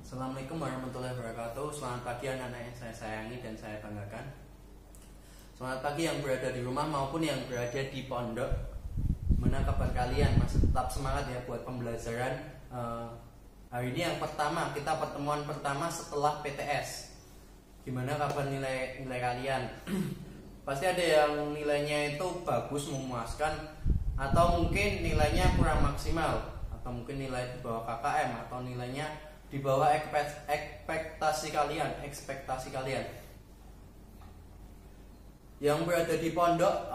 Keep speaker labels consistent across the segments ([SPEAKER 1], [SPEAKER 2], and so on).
[SPEAKER 1] Assalamualaikum warahmatullahi wabarakatuh. Selamat pagi anak-anak yang saya sayangi dan saya banggakan. Selamat pagi yang berada di rumah maupun yang berada di pondok. Mana kabar kalian? Masih tetap semangat ya buat pembelajaran. Hari ini yang pertama, kita pertemuan pertama setelah PTS. Gimana kabar nilai kalian? Pasti ada yang nilainya itu bagus, memuaskan, atau mungkin nilainya kurang maksimal, atau mungkin nilai di bawah KKM, atau nilainya di bawah ekspektasi kalian. Yang berada di pondok,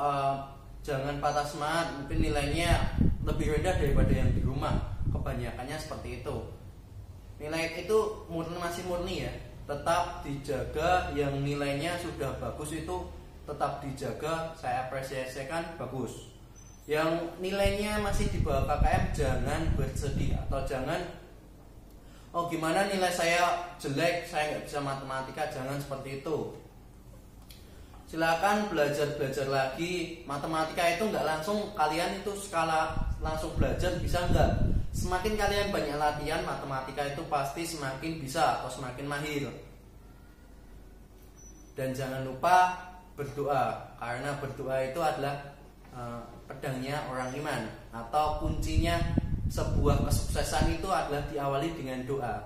[SPEAKER 1] jangan patah semangat. Mungkin nilainya lebih rendah daripada yang di rumah. Kebanyakannya seperti itu. Nilai itu masih murni ya, tetap dijaga. Yang nilainya sudah bagus itu tetap dijaga. Saya apresiasikan bagus. Yang nilainya masih di bawah KKM, jangan bersedih atau jangan gimana nilai saya jelek, saya nggak bisa matematika. Jangan seperti itu. Silakan belajar lagi. Matematika itu nggak langsung kalian itu skala langsung belajar bisa nggak. Semakin kalian banyak latihan matematika itu pasti semakin bisa atau semakin mahir. Dan jangan lupa berdoa, karena berdoa itu adalah pedangnya orang iman, atau kuncinya sebuah kesuksesan itu adalah diawali dengan doa.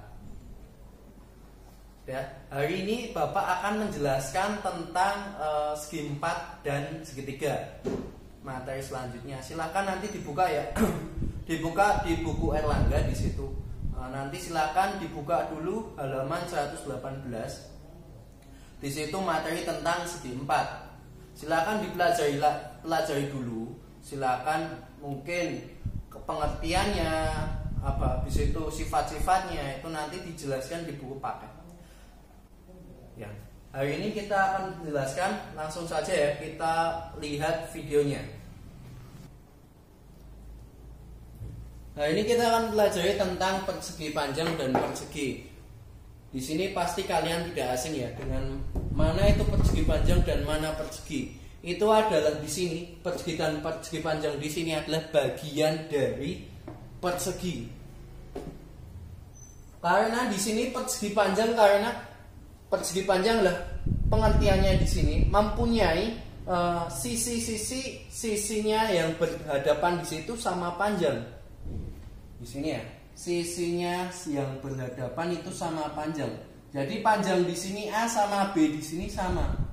[SPEAKER 1] Ya, hari ini Bapak akan menjelaskan tentang segi 4 dan segitiga. Materi selanjutnya silakan nanti dibuka ya. Dibuka di buku Erlangga di situ. Nanti silakan dibuka dulu halaman 118. Di situ materi tentang segi 4. Silakan pelajari dulu. Silakan mungkin pengertiannya apa, habis itu sifat-sifatnya itu nanti dijelaskan di buku paket. Ya, hari ini kita akan menjelaskan langsung saja ya, kita lihat videonya. Nah, ini kita akan pelajari tentang persegi panjang dan persegi. Di sini pasti kalian tidak asing ya dengan mana itu persegi panjang dan mana persegi. Itu adalah di sini persegi dan persegi panjang di sini adalah bagian dari persegi. Karena di sini persegi panjang, karena persegi panjang adalah pengertiannya di sini mempunyai sisinya yang berhadapan di situ sama panjang. Di sini ya, sisinya yang berhadapan itu sama panjang. Jadi panjang di sini A sama B di sini sama.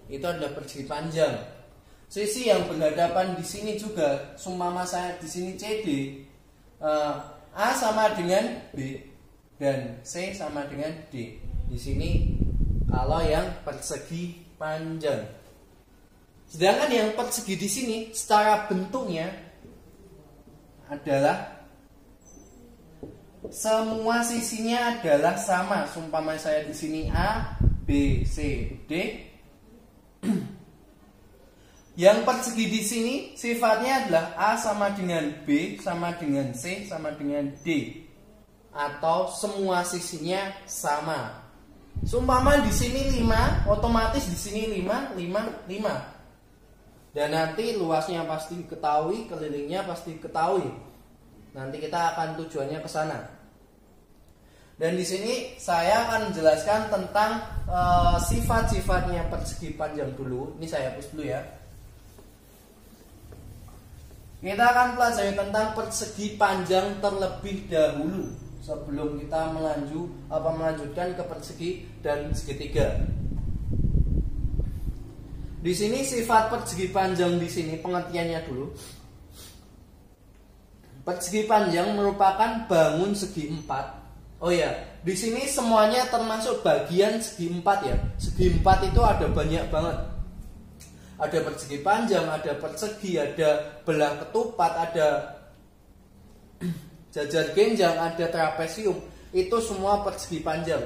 [SPEAKER 1] Itu adalah persegi panjang. Sisi yang berhadapan di sini juga, sumpama saya di sini CD, A sama dengan B dan C sama dengan D. Di sini kalau yang persegi panjang. Sedangkan yang persegi di sini secara bentuknya adalah semua sisinya adalah sama. Sumpama saya di sini A, B, C, D. Yang persegi di sini sifatnya adalah A sama dengan B sama dengan C sama dengan D, atau semua sisinya sama. Sumpama di sini 5, otomatis di sini 5, 5, 5. Dan nanti luasnya pasti diketahui, kelilingnya pasti diketahui. Nanti kita akan tujuannya ke sana. Dan di sini saya akan menjelaskan tentang sifat-sifatnya persegi panjang dulu. Ini saya hapus dulu ya. Kita akan pelajari tentang persegi panjang terlebih dahulu sebelum kita melanjutkan ke persegi dan segitiga. Di sini sifat persegi panjang di sini pengertiannya dulu. Persegi panjang merupakan bangun segi 4. Oh ya, di sini semuanya termasuk bagian segi 4 ya. Segi 4 itu ada banyak banget. Ada persegi panjang, ada persegi, ada belah ketupat, ada jajar genjang, ada trapesium. Itu semua persegi panjang.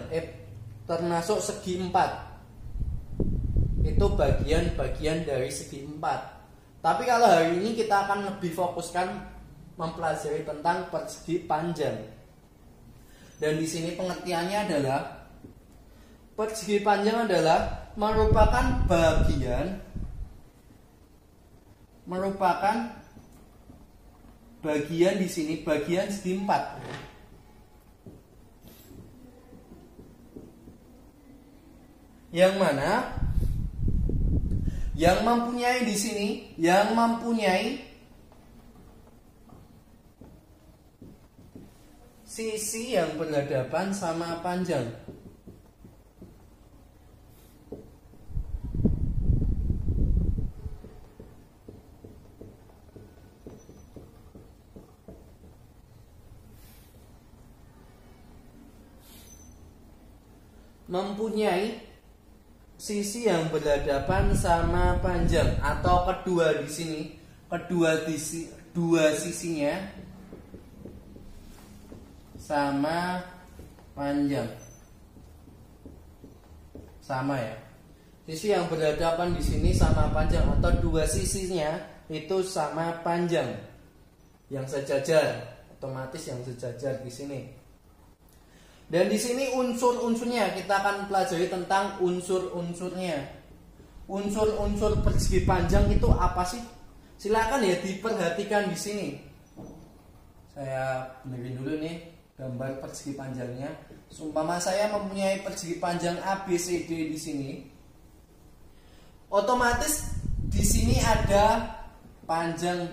[SPEAKER 1] Termasuk segi 4. Itu bagian-bagian dari segi 4. Tapi kalau hari ini kita akan lebih fokuskan mempelajari tentang persegi panjang. Dan di sini pengertiannya adalah persegi panjang adalah merupakan bagian bagian di sini, bagian segi 4. Yang mana yang mempunyai di sini, yang mempunyai sisi yang berhadapan sama panjang. Mempunyai sisi yang berhadapan sama panjang, atau kedua di sini, dua sisinya sama panjang. Sama ya. Sisi yang berhadapan di sini sama panjang, atau dua sisinya itu sama panjang. Yang sejajar, otomatis yang sejajar di sini. Dan di sini unsur-unsurnya, kita akan pelajari tentang unsur-unsurnya. Unsur-unsur persegi panjang itu apa sih? Silakan ya diperhatikan di sini. Saya benerin dulu nih gambar persegi panjangnya. Seumpama saya mempunyai persegi panjang ABCD di sini. Otomatis di sini ada panjang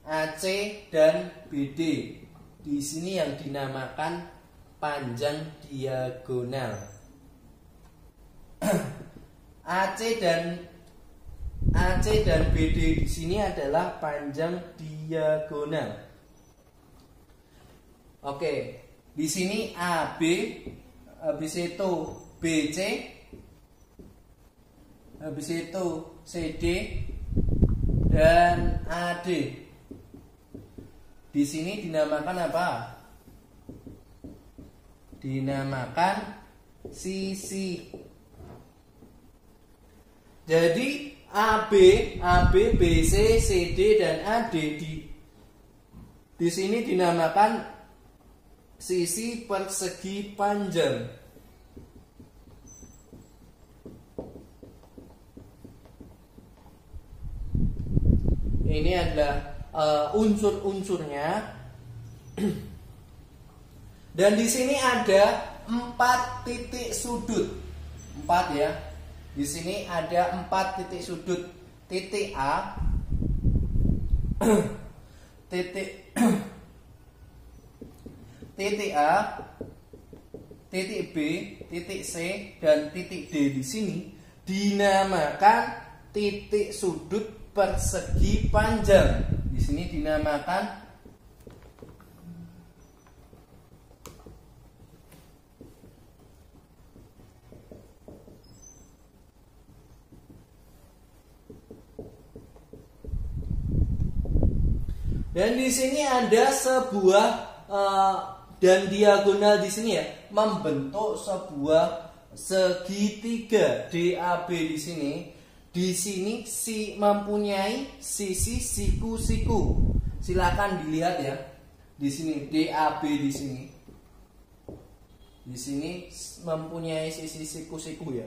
[SPEAKER 1] AC dan BD. Di sini yang dinamakan panjang diagonal. AC dan BD di sini adalah panjang diagonal. Oke, di sini AB, habis itu BC, habis itu CD dan AD. Di sini dinamakan apa? Dinamakan sisi. Jadi AB, BC, CD dan AD di sini dinamakan sisi persegi panjang. Ini adalah unsur-unsurnya. Dan di sini ada 4 titik sudut. 4 ya. Di sini ada 4 titik sudut. Titik A, titik A, titik B, titik C dan titik D di sini dinamakan titik sudut persegi panjang. Di sini dinamakan dan di sini ada sebuah dan diagonal di sini ya, membentuk sebuah segitiga DAB di sini. Di sini mempunyai sisi siku-siku. Silakan dilihat ya. Di sini DAB di sini. Di sini mempunyai sisi siku-siku ya.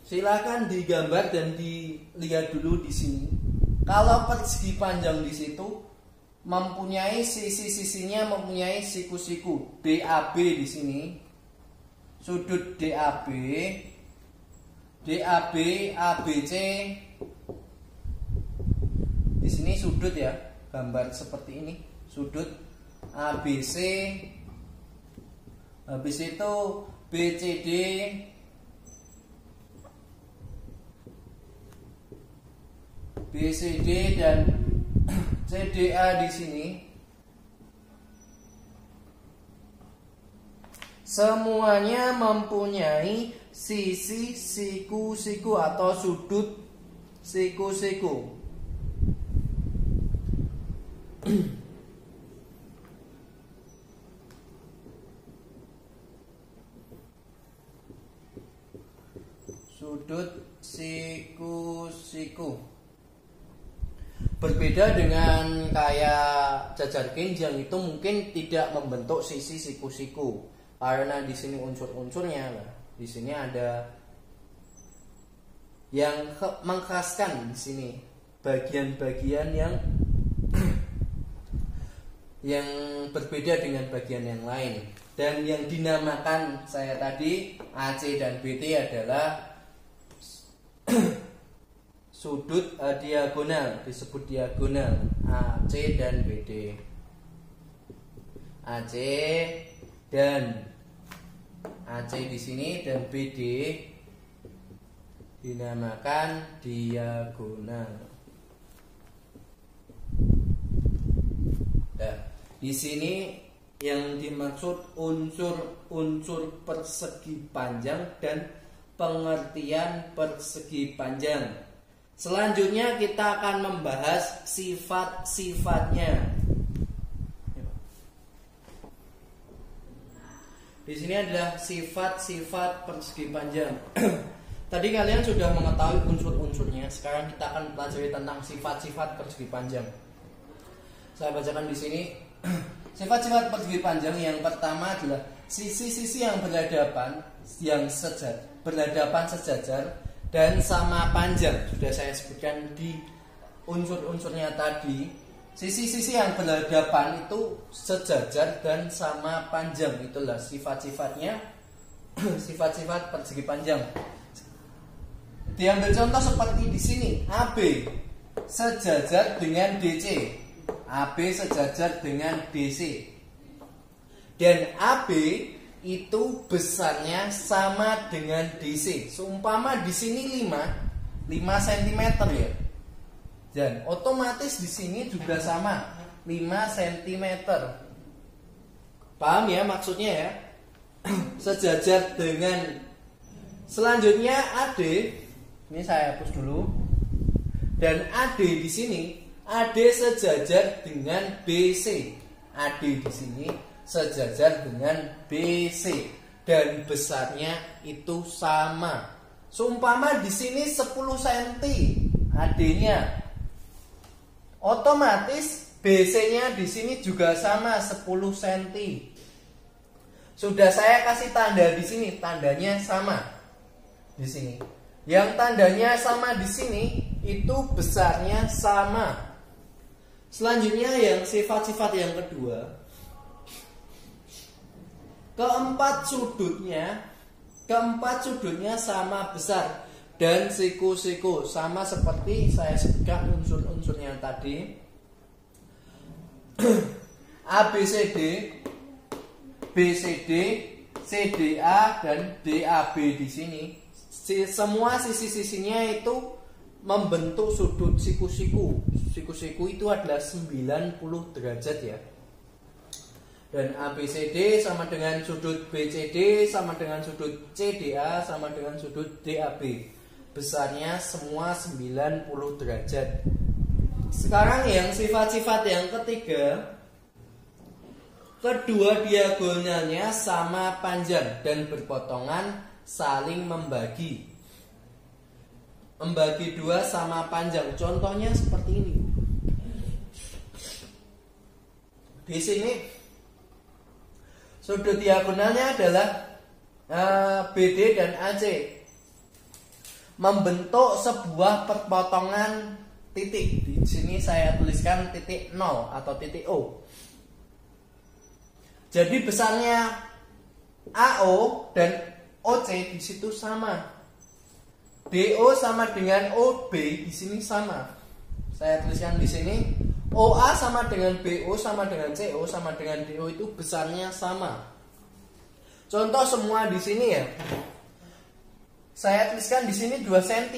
[SPEAKER 1] Silakan digambar dan dilihat dulu di sini. Kalau persegi panjang di situ mempunyai sisi-sisinya, mempunyai siku-siku. DAB di sini, sudut DAB, ABC. Di sini sudut ya, gambar seperti ini, sudut ABC. Habis itu BCD, BCD dan CDA di sini semuanya mempunyai sisi siku-siku atau sudut siku-siku. Sudut siku-siku. Berbeda dengan kayak jajar genjang, itu mungkin tidak membentuk sisi siku-siku karena di sini unsur-unsurnya. Di sini ada yang mengkhaskan di sini bagian-bagian yang berbeda dengan bagian yang lain. Dan yang dinamakan saya tadi AC dan BT adalah sudut diagonal, disebut diagonal AC dan BD. AC dan AC di sini dan BD dinamakan diagonal. Nah, di sini yang dimaksud unsur-unsur persegi panjang dan pengertian persegi panjang. Selanjutnya kita akan membahas sifat-sifatnya. Di sini adalah sifat-sifat persegi panjang. Tadi kalian sudah mengetahui unsur-unsurnya. Sekarang kita akan pelajari tentang sifat-sifat persegi panjang. Saya bacakan di sini. Sifat-sifat persegi panjang yang pertama adalah sisi-sisi yang berhadapan sejajar dan sama panjang. Sudah saya sebutkan di unsur-unsurnya tadi. Sisi-sisi yang berhadapan itu sejajar dan sama panjang. Itulah sifat-sifatnya. Sifat-sifat persegi panjang. Diambil contoh seperti di sini. AB sejajar dengan DC. AB sejajar dengan DC. Dan AB itu besarnya sama dengan DC. Seumpama di sini 5 cm ya. Dan otomatis di sini juga sama 5 cm. Paham ya maksudnya ya? Sejajar dengan. Selanjutnya AD. Ini saya hapus dulu. Dan AD di sini, AD sejajar dengan BC. AD di sini sejajar dengan BC dan besarnya itu sama. Seumpama di sini 10 cm AD-nya. Otomatis BC-nya di sini juga sama 10 cm. Sudah saya kasih tanda di sini, tandanya sama di sini. Yang tandanya sama di sini itu besarnya sama. Selanjutnya yang sifat-sifat yang kedua, keempat sudutnya sama besar dan siku-siku sama seperti saya sebutkan unsur-unsurnya tadi. ABCD, BCD, CDA dan DAB di sini. Semua sisi-sisinya itu membentuk sudut siku-siku. Siku-siku itu adalah 90 derajat ya. Dan ABCD sama dengan sudut BCD sama dengan sudut CDA sama dengan sudut DAB. Besarnya semua 90 derajat. Sekarang yang sifat-sifat yang ketiga, kedua diagonalnya sama panjang dan berpotongan saling membagi. Membagi dua sama panjang. Contohnya seperti ini. Di sini sudut diagonalnya adalah BD dan AC. Membentuk sebuah perpotongan titik. Di sini saya tuliskan titik 0 atau titik O. Jadi besarnya AO dan OC di situ sama. DO sama dengan OB di sini sama. Saya tuliskan di sini OA sama dengan BO sama dengan CO sama dengan DO itu besarnya sama. Contoh semua di sini ya. Saya tuliskan di sini 2 cm.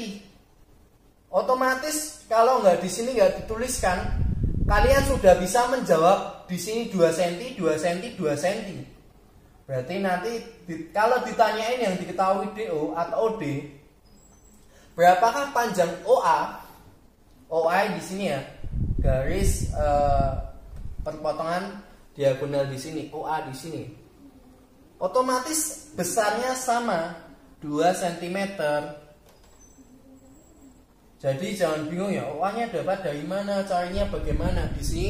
[SPEAKER 1] Otomatis kalau nggak di sini nggak dituliskan, kalian sudah bisa menjawab di sini 2 cm, 2 cm, 2 cm. Berarti nanti kalau ditanyain yang diketahui DO atau OD, berapakah panjang OA? OA di sini ya, garis perpotongan diagonal di sini, OA di sini. Otomatis besarnya sama 2 cm. Jadi jangan bingung ya, OA-nya dapat dari mana, caranya bagaimana. Di sini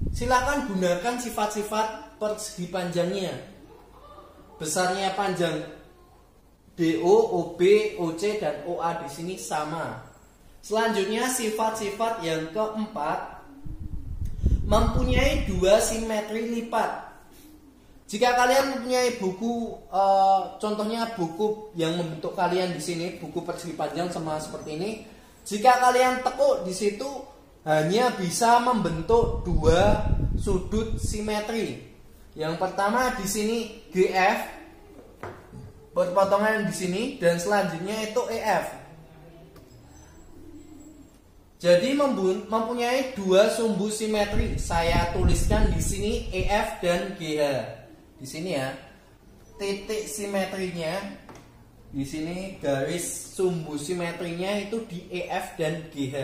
[SPEAKER 1] silakan gunakan sifat-sifat persegi panjangnya. Besarnya panjang DO, OB, OC dan OA di sini sama. Selanjutnya sifat-sifat yang keempat, mempunyai dua simetri lipat. Jika kalian mempunyai buku, contohnya buku yang membentuk kalian di sini, buku persegi panjang sama seperti ini. Jika kalian tekuk di situ hanya bisa membentuk dua sudut simetri. Yang pertama di sini GF, berpotongan di sini, dan selanjutnya itu EF. Jadi mempunyai dua sumbu simetri. Saya tuliskan di sini EF dan GH. Di sini ya, titik simetrinya di sini, garis sumbu simetrinya itu di EF dan GH.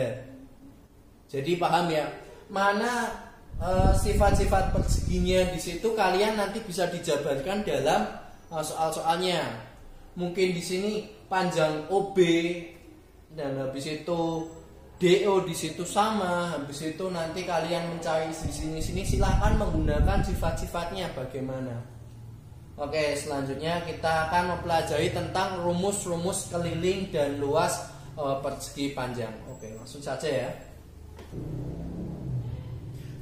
[SPEAKER 1] Jadi paham ya, mana sifat-sifat perseginya di situ kalian nanti bisa dijabarkan dalam soal-soalnya. Mungkin di sini panjang OB dan habis itu DO di situ sama, habis itu nanti kalian mencari di sini silahkan menggunakan sifat-sifatnya bagaimana. Oke, selanjutnya kita akan mempelajari tentang rumus-rumus keliling dan luas persegi panjang. Oke, langsung saja ya.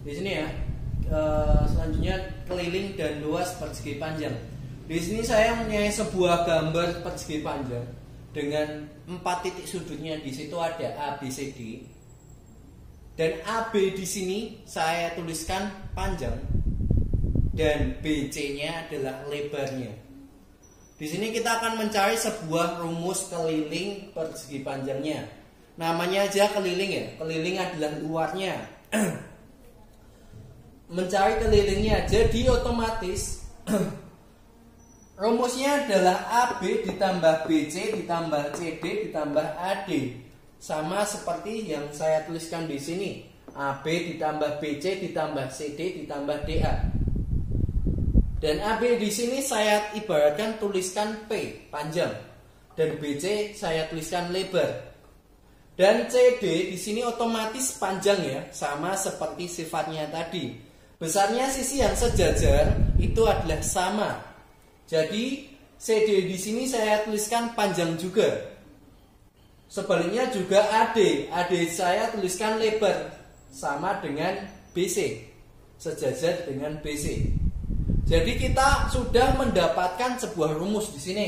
[SPEAKER 1] Di sini ya, selanjutnya keliling dan luas persegi panjang. Di sini saya mempunyai sebuah gambar persegi panjang dengan 4 titik sudutnya. Di situ ada A, B, C, D. Dan AB di sini saya tuliskan panjang dan BC-nya adalah lebarnya. Di sini kita akan mencari sebuah rumus keliling persegi panjangnya. Namanya aja keliling ya. Keliling adalah luarnya. Mencari kelilingnya, jadi otomatis rumusnya adalah AB ditambah BC ditambah CD ditambah AD. Sama seperti yang saya tuliskan di sini. AB ditambah BC ditambah CD ditambah DA. Dan AB di sini saya ibaratkan tuliskan P, panjang. Dan BC saya tuliskan lebar. Dan CD di sini otomatis panjang ya, sama seperti sifatnya tadi. Besarnya sisi yang sejajar itu adalah sama. Jadi CD di sini saya tuliskan panjang juga. Sebaliknya juga AD saya tuliskan lebar, sama dengan BC, sejajar dengan BC. Jadi kita sudah mendapatkan sebuah rumus di sini.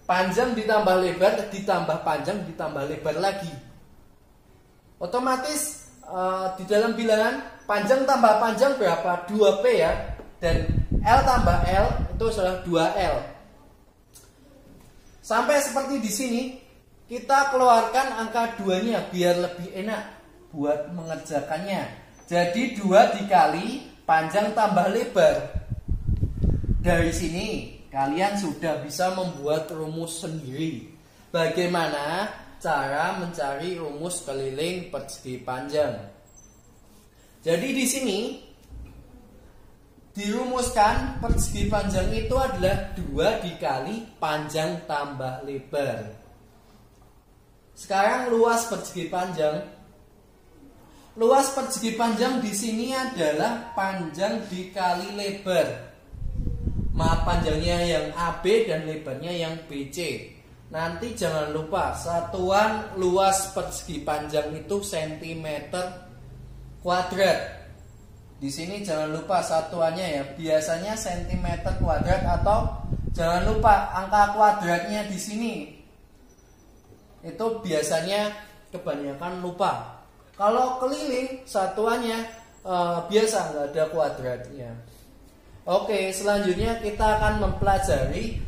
[SPEAKER 1] Panjang ditambah lebar ditambah panjang ditambah lebar lagi. Otomatis di dalam bilangan panjang tambah panjang berapa? 2P ya. Dan L tambah L itu adalah 2L. Sampai seperti di sini, kita keluarkan angka 2-nya biar lebih enak buat mengerjakannya. Jadi 2 dikali panjang tambah lebar. Dari sini kalian sudah bisa membuat rumus sendiri. Bagaimana cara mencari rumus keliling persegi panjang? Jadi di sini dirumuskan persegi panjang itu adalah 2 dikali panjang tambah lebar. Sekarang luas persegi panjang. Luas persegi panjang di sini adalah panjang dikali lebar. Panjangnya yang AB dan lebarnya yang BC. Nanti jangan lupa satuan luas persegi panjang itu cm kuadrat. Di sini jangan lupa satuannya ya. Biasanya cm kuadrat atau jangan lupa angka kuadratnya di sini. Itu biasanya kebanyakan lupa. Kalau keliling satuannya biasa nggak ada kuadratnya. Oke, selanjutnya kita akan mempelajari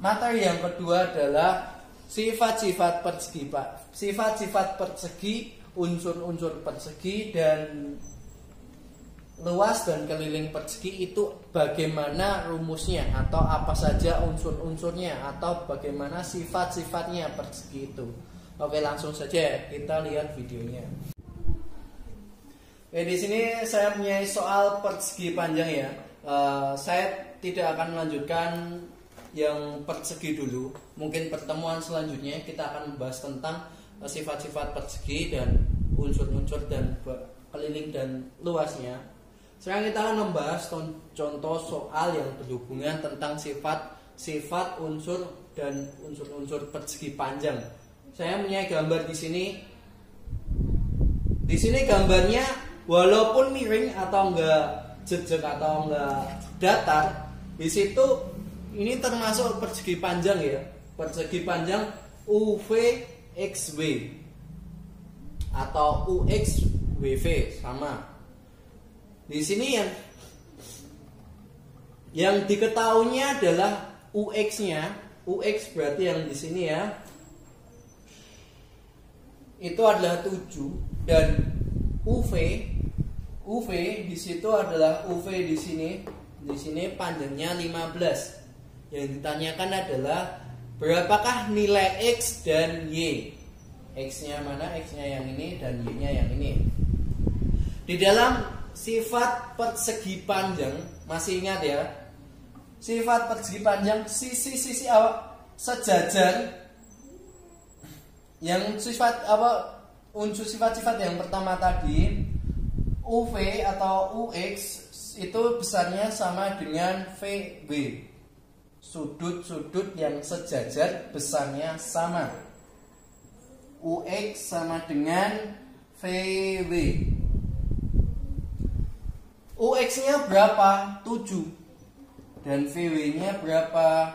[SPEAKER 1] materi yang kedua adalah sifat-sifat persegi, Pak. Sifat-sifat persegi, unsur-unsur persegi dan luas dan keliling persegi itu bagaimana rumusnya atau apa saja unsur-unsurnya atau bagaimana sifat-sifatnya persegi itu. Oke, langsung saja kita lihat videonya. Oke, di sini saya punya soal persegi panjang ya. Saya tidak akan melanjutkan yang persegi dulu. Mungkin pertemuan selanjutnya kita akan membahas tentang sifat-sifat persegi dan unsur-unsur dan keliling dan luasnya. Sekarang kita akan membahas contoh soal yang berhubungan tentang sifat unsur dan unsur-unsur persegi panjang. saya punya gambar di sini. Di sini gambarnya walaupun miring atau enggak jejak atau enggak datar, di situ ini termasuk persegi panjang ya. Persegi panjang UVXW atau UXWV sama. Di sini yang diketahuinya adalah UX-nya. UX berarti yang di sini ya. Itu adalah 7 dan UV di situ adalah UV di sini. Di sini panjangnya 15. Yang ditanyakan adalah berapakah nilai X dan Y? X-nya mana? X-nya yang ini dan Y-nya yang ini. Di dalam sifat persegi panjang, masih ingat ya? Sifat persegi panjang, sisi-sisi sejajar yang sifat unsur sifat-sifat yang pertama tadi, UV atau UX itu besarnya sama dengan VW. Sudut-sudut yang sejajar besarnya sama. UX sama dengan VW. UX-nya berapa? 7. Dan VW-nya berapa?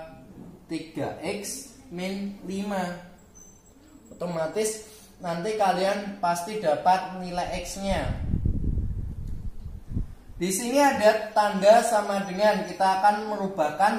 [SPEAKER 1] 3X min 5. Otomatis nanti kalian pasti dapat nilai X-nya. Di sini ada tanda sama dengan, kita akan merubahkan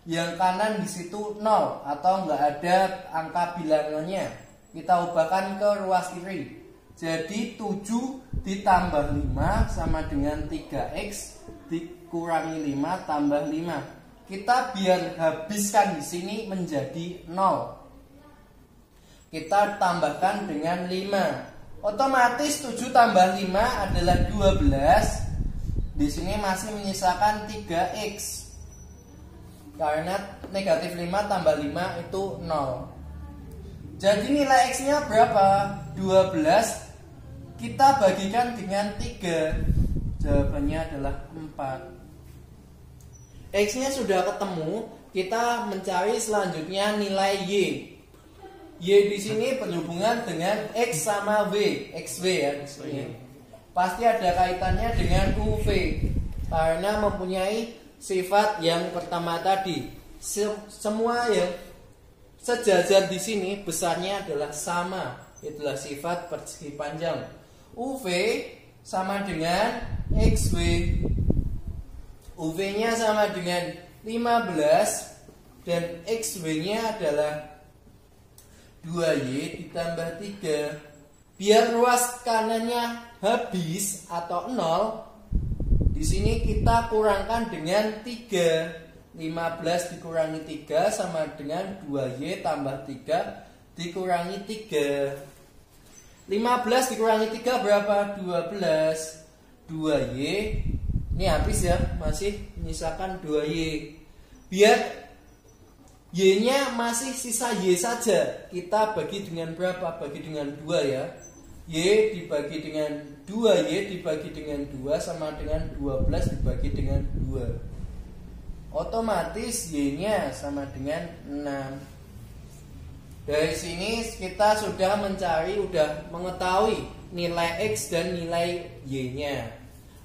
[SPEAKER 1] yang kanan di situ 0 atau enggak ada angka bilangannya. Kita ubahkan ke ruas kiri. Jadi 7 ditambah 5 sama dengan 3X dikurangi 5 tambah 5. Kita biar habiskan di sini menjadi 0. Kita tambahkan dengan 5. Otomatis 7 tambah 5 adalah 12. Di sini masih menyisakan 3X. Karena negatif 5 tambah 5 itu 0. Jadi nilai X-nya berapa? 12. Kita bagikan dengan 3. Jawabannya adalah 4. X-nya sudah ketemu, kita mencari selanjutnya nilai Y. Y di sini berhubungan dengan X sama W, XW ya di sini. Pasti ada kaitannya dengan UV karena mempunyai sifat yang pertama tadi. Semua yang sejajar di sini besarnya adalah sama. Itulah sifat persegi panjang. UV sama dengan XW. UV-nya sama dengan 15 dan XW-nya adalah 2Y ditambah 3. Biar ruas kanannya habis atau 0, di sini kita kurangkan dengan 3. 15 dikurangi 3 sama dengan 2Y tambah 3 dikurangi 3. 15 dikurangi 3 berapa? 12. 2Y. Ini habis ya, masih menyisakan 2Y. Biar Y-nya masih sisa Y saja, kita bagi dengan berapa? Bagi dengan 2 ya. Y dibagi dengan 2Y dibagi dengan 2 sama dengan 12 dibagi dengan 2. Otomatis Y-nya sama dengan 6. Dari sini kita sudah mengetahui nilai X dan nilai Y-nya.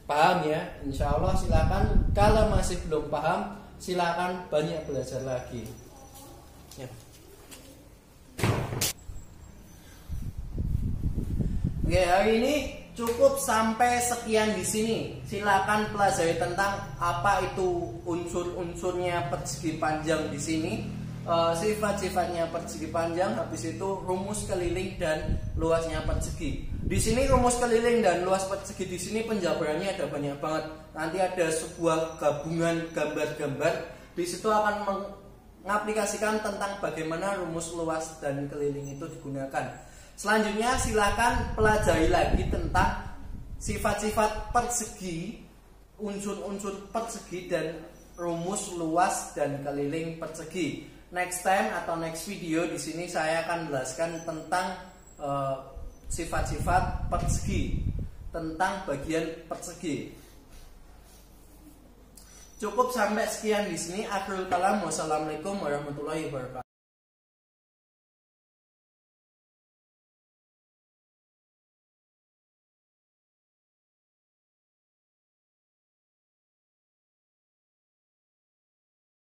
[SPEAKER 1] Paham ya? Insya Allah silakan. Kalau masih belum paham, silakan banyak belajar lagi. Ya. Oke, hari ini cukup sampai sekian di sini. Silakan pelajari tentang apa itu unsur-unsurnya persegi panjang di sini. Sifat-sifatnya persegi panjang, habis itu rumus keliling dan luasnya persegi. Di sini rumus keliling dan luas persegi di sini penjabarannya ada banyak banget. Nanti ada sebuah gabungan gambar-gambar. Di situ akan mengaplikasikan tentang bagaimana rumus luas dan keliling itu digunakan. Selanjutnya silakan pelajari lagi tentang sifat-sifat persegi, unsur-unsur persegi dan rumus luas dan keliling persegi. Next time atau next video di sini saya akan jelaskan tentang sifat-sifat persegi, tentang bagian persegi. Cukup sampai sekian di sini. Akhirul kalam. Wassalamualaikum warahmatullahi wabarakatuh.